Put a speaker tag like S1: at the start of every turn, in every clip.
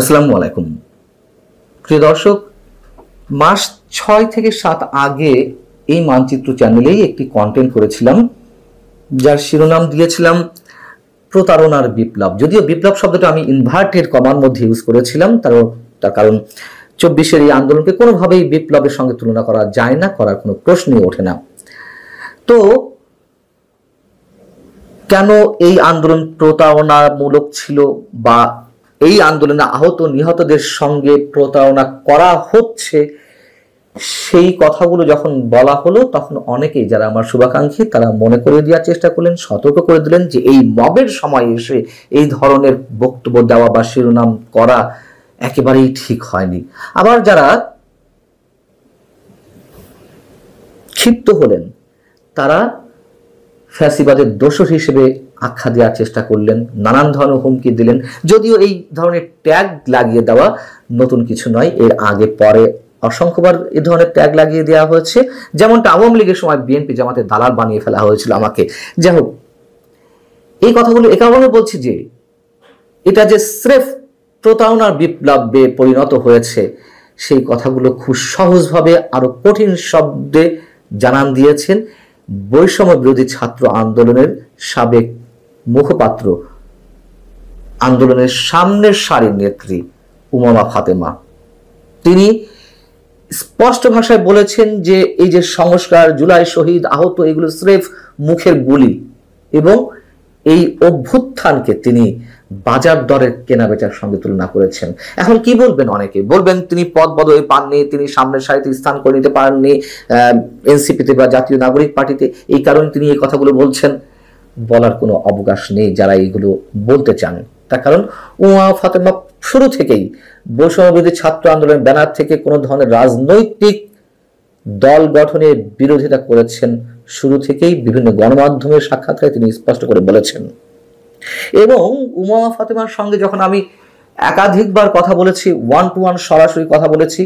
S1: আসসালামু আলাইকুম প্রিয় দর্শক, মাস 6 থেকে 7 আগে এই মানচিত্র চ্যানেলেই একটি কন্টেন্ট করেছিলাম, যার শিরোনাম দিয়েছিলাম প্রতারণার বিপ্লব। যদিও বিপ্লব শব্দটা আমি ইনভার্টেড কমার মধ্যে ইউজ করেছিলাম, তার কারণ 24-এর এই আন্দোলনকে কোনোভাবেই বিপ্লবের সঙ্গে তুলনা করা যায় না, করার কোনো প্রশ্নই ওঠে না। তো কেন এই আন্দোলন প্রতারণামূলক ছিল, বা এই আন্দোলনে আহত নিহতদের সঙ্গে প্রতারণা করা হচ্ছে, সেই কথাগুলো যখন বলা হলো তখন অনেকেই যারা আমার শুভাকাঙ্ক্ষী তারা মনে করে দেওয়ার চেষ্টা করলেন, সতর্ক করে দিলেন যে এই মবের সময় এসে এই ধরনের বক্তব্য দেওয়া বা শিরোনাম করা একেবারেই ঠিক হয়নি। আবার যারা ক্ষিপ্ত হলেন তারা ফ্যাসিবাদের দোষর হিসেবে আখ্যা দেওয়ার চেষ্টা করলেন, নানান ধরনের হুমকি দিলেন। যদিও এই ধরনের ট্যাগ লাগিয়ে দেওয়া নতুন কিছু নয়, এর আগে পরে অসংখ্যবার এই ধরনের ট্যাগ লাগিয়ে দেওয়া হয়েছে, যেমনটা আওয়ামী লীগের সময় বিএনপি জামাতের দালাল বানিয়ে ফেলা হয়েছিল আমাকে। যাই হোক, এই কথাগুলো এ কারণে বলছি যে এটা যে স্রেফ প্রতারণার বিপ্লবে পরিণত হয়েছে সেই কথাগুলো খুব সহজভাবে আরো কঠিন শব্দে জানান দিয়েছেন বৈষম্য বিরোধী ছাত্র আন্দোলনের সাবেক মুখপাত্র, আন্দোলনের সামনের সারির নেত্রী উমামা ফাতেমা। তিনি স্পষ্ট ভাষায় বলেছেন যে এই যে সংস্কার, জুলাই শহীদ, আহত, এগুলো স্রেফ মুখের বুলি, এবং এই অভ্যুত্থানকে তিনি বাজার দরের কেনাবেচার সঙ্গে তুলনা করেছেন। এখন কি বলবেন? অনেকে বলবেন তিনি পদ বদলে পাননি, তিনি সামনের সারিতে স্থান করে নিতে পারেননি এনসিপিতে বা জাতীয় নাগরিক পার্টিতে, এই কারণে তিনি এই কথাগুলো বলছেন। বলার কোনো অবকাশ নেই যারা এইগুলো বলতে চান। তার কারণ উমামা ফাতেমা শুরু থেকেই বৈষম্যবিরোধী ছাত্র আন্দোলনের ব্যানার থেকে কোনো ধরনের রাজনৈতিক দল গঠনের বিরোধিতা করেছেন। শুরু থেকেই বিভিন্ন গণমাধ্যমের সাক্ষাৎকারে তিনি স্পষ্ট করে বলেছেন। এবং উমামা ফাতেমার সঙ্গে যখন আমি একাধিকবার কথা বলেছি, 1-to-1 সরাসরি কথা বলেছি,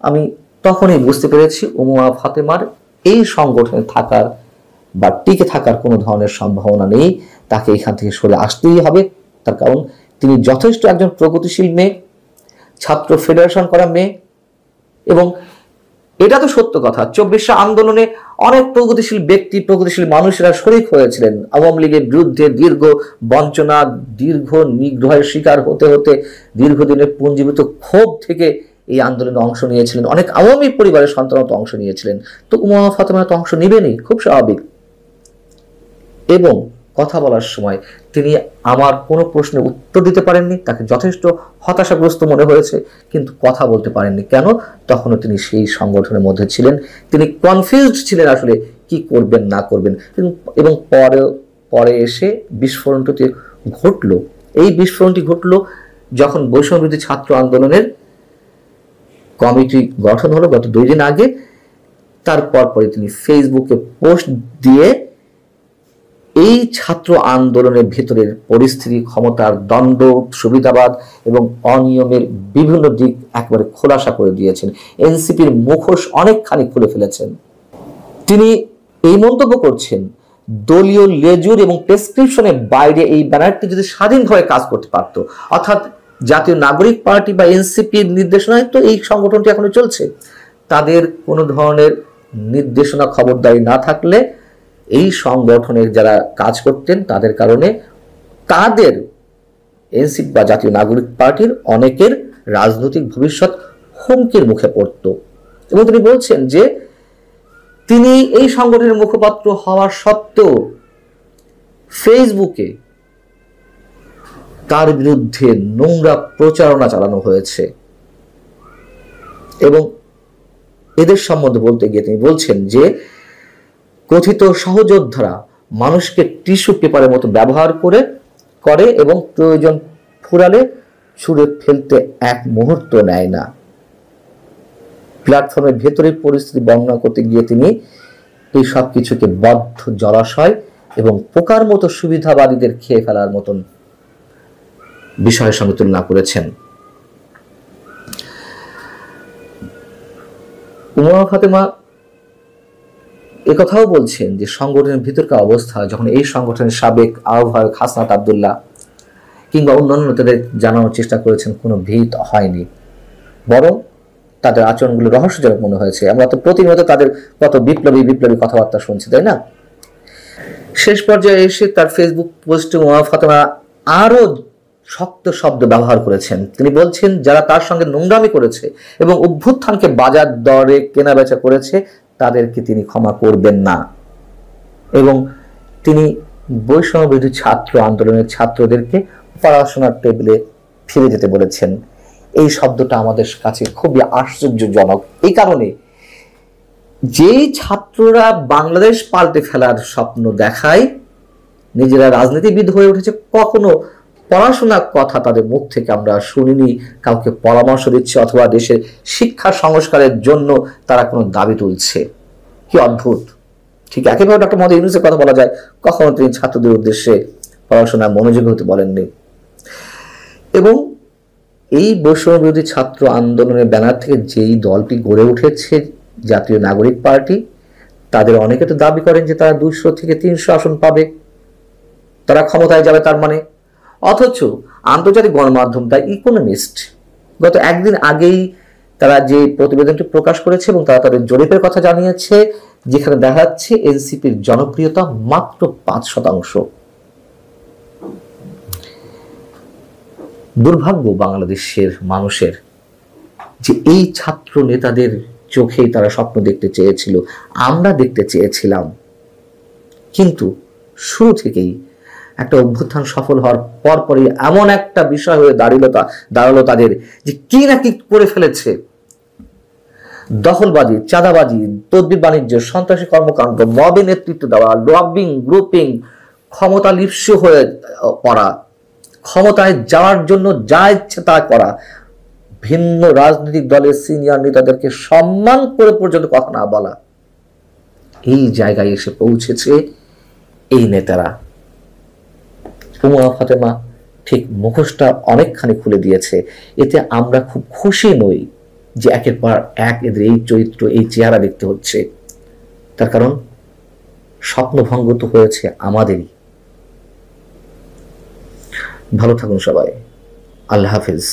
S1: আমি তখনই বুঝতে পেরেছি উমামা ফাতেমার এই সংগঠনে থাকার বা টিকে থাকার কোনো ধরনের সম্ভাবনা নেই। তাকে এখান থেকে সরে আসতেই হবে। তার কারণ তিনি যথেষ্ট একজন প্রগতিশীল মেয়ে, ছাত্র ফেডারেশন করা মেয়ে, এবং এটা তো সত্য কথা, 24 আন্দোলনে অনেক প্রগতিশীল ব্যক্তি, প্রগতিশীল মানুষেরা শরিক হয়েছিলেন। আওয়ামী লীগের বিরুদ্ধে দীর্ঘ বঞ্চনা, দীর্ঘ নিগ্রহের শিকার হতে হতে দীর্ঘদিনের পুঞ্জীভূত ক্ষোভ থেকে এই আন্দোলনে অংশ নিয়েছিলেন। অনেক আওয়ামী পরিবারের সন্তানও তো অংশ নিয়েছিলেন। তো উমামা ফাতেমা তো অংশ নেবেনই, খুব স্বাভাবিক। এবং কথা বলার সময় তিনি আমার কোনো প্রশ্নের উত্তর দিতে পারেননি, তাকে যথেষ্ট হতাশাগ্রস্ত মনে হয়েছে, কিন্তু কথা বলতে পারেননি। কেন? তখনও তিনি সেই সংগঠনের মধ্যে ছিলেন, তিনি কনফিউজড ছিলেন আসলে কি করবেন না করবেন। এবং পরে এসে বিস্ফোরণটি ঘটলো। এই বিস্ফোরণটি ঘটলো যখন বৈষম্যবিরোধী ছাত্র আন্দোলনের কমিটি গঠন হলো গত 2 দিন আগে। তারপর পরে তিনি ফেসবুকে পোস্ট দিয়ে এই ছাত্র আন্দোলনের ভিতরের পরিস্থিতি, ক্ষমতার দ্বন্দ্ব, সুবিধাবাদ এবং অনিয়মের বিভিন্ন দিক একেবারে খোলাসা করে দিয়েছেন। এনসিপির মুখোশ অনেকখানি খুলে ফেলেছেন। তিনি এই মন্তব্য করছেন, দলীয় লেজুর এবং প্রেসক্রিপশনের বাইরে এই ব্যানারটি যদি স্বাধীনভাবে কাজ করতে পারত, অর্থাৎ জাতীয় নাগরিক পার্টি বা এনসিপির নির্দেশনায় তো এই সংগঠনটি এখনো চলছে, তাদের কোনো ধরনের নির্দেশনা খবরদারি না থাকলে এই সংগঠনের যারা কাজ করতেন তাদের কারণে তাদের এনসিপি বা জাতীয় নাগরিক পার্টির অনেকের রাজনৈতিক ভবিষ্যৎ হুমকির মুখে পড়ত। এবং তিনি বলছেন যে তিনি এই সংগঠনের মুখপাত্র হওয়ার সত্ত্বেও ফেসবুকে তার বিরুদ্ধে নোংরা প্রচারণা চালানো হয়েছে। এবং এদের সম্বন্ধে বলতে গিয়ে তিনি বলছেন যে কথিত সহযোদ্ধারা মানুষকে টিস্যু পেপারের মতো ব্যবহার করে এবং প্রয়োজন ফুরালে ছুঁড়ে ফেলতে এক মুহূর্ত নেয় না। প্ল্যাটফর্মের ভেতরের পরিস্থিতি বর্ণনা করতে গিয়ে তিনি এই সব কিছুকে বদ্ধ জলাশয় এবং পোকার মতো সুবিধাবাদীদের খেয়ে ফেলার মতন বিষয়ের সঙ্গে তুলনা করেছেন। উমামা ফাতেমা একথাও বলছেন যে সংগঠনের ভিতরকার অবস্থা, যখন এই সংগঠনের সাবেক আহ্বায়ক হাসনাত আব্দুল্লাহ কিংবা অন্যান্য নেতাদের জানানোর চেষ্টা করেছেন, কোনো ভিত হয়নি, বরং তাদের আচরণগুলো রহস্যজনক মনে হয়েছে। আমরা তো প্রতিনিয়ত তাদের কত বিপ্লবী কথাবার্তা শুনছি, তাই না? শেষ পর্যায়ে এসে তার ফেসবুক পোস্টে উমা ফাতেমা আরো শক্ত শব্দ ব্যবহার করেছেন। তিনি বলছেন, যারা তার সঙ্গে নোংরামি করেছে এবং অভ্যুত্থানকে বাজার দরে কেনাবেচা করেছে তাদেরকে তিনি ক্ষমা করবেন না, এবং তিনি বৈষম্য বিরোধী ছাত্র আন্দোলনের ছাত্রদেরকে পড়াশোনার টেবিলে ফিরে যেতে বলেছেন। এই শব্দটা আমাদের কাছে খুবই আশ্চর্যজনক, এই কারণে যেই ছাত্ররা বাংলাদেশ পাল্টে ফেলার স্বপ্ন দেখায়, নিজেরা রাজনীতিবিদ হয়ে উঠেছে, কখনো পড়াশোনার কথা তাদের মুখ থেকে আমরা শুনিনি, কাউকে পরামর্শ দিচ্ছে অথবা দেশের শিক্ষা সংস্কারের জন্য তারা কোনো দাবি তুলছে। কি অদ্ভুত! ঠিক একইভাবে ডক্টর মোহাম্মদ ইউনূসের কথা বলা যায়, কখনো তিনি ছাত্রদের উদ্দেশ্যে পড়াশোনায় মনোযোগী হতে বলেননি। এবং এই বৈষম্য বিরোধী ছাত্র আন্দোলনের ব্যানার থেকে যেই দলটি গড়ে উঠেছে, জাতীয় নাগরিক পার্টি, তাদের অনেকে তো দাবি করেন যে তারা 200 থেকে 300 আসন পাবে, তারা ক্ষমতায় যাবে তার মানে। অথচ আন্তর্জাতিক গণমাধ্যম দ্য ইকোনমিস্ট গত একদিন আগেই তারা যে প্রতিবেদনটি প্রকাশ করেছে এবং তারা তাদের জরিপের কথা জানিয়েছে, যেখানে দেখা যাচ্ছে এনসিপির জনপ্রিয়তা মাত্র 5%। দুর্ভাগ্য বাংলাদেশের মানুষের যে এই ছাত্র নেতাদের চোখেই তারা স্বপ্ন দেখতে চেয়েছিল, আমরা দেখতে চেয়েছিলাম, কিন্তু শুরু থেকেই একটা অভ্যুত্থান সফল হওয়ার পরপরই এমন একটা বিষয় হয়ে দাঁড়ালো তাদের, যে কি না কি করে ফেলেছে। দখলবাজি, চাঁদাবাজি, তদবির বাণিজ্য, সন্ত্রাসী কর্মকাণ্ড, মবে নেতৃত্ব দেওয়া, লবিং, গ্রুপিং, ক্ষমতা লিপ্স হয়ে পড়া, ক্ষমতায় যাওয়ার জন্য যা ইচ্ছে তা করা, ভিন্ন রাজনৈতিক দলের সিনিয়র নেতাদেরকে সম্মান করে পর্যন্ত কথা না বলা, এই জায়গায় এসে পৌঁছেছে এই নেতারা। উমা ফাতেমা ঠিক মুখোশটা অনেকখানি খুলে দিয়েছে। এতে আমরা খুব খুশি নই যে একের পর এক এদের এই চরিত্র, এই চেহারা দেখতে হচ্ছে। তার কারণ স্বপ্নভঙ্গ তো হয়েছে আমাদেরই। ভালো থাকুন সবাই, আল্লাহ হাফিজ।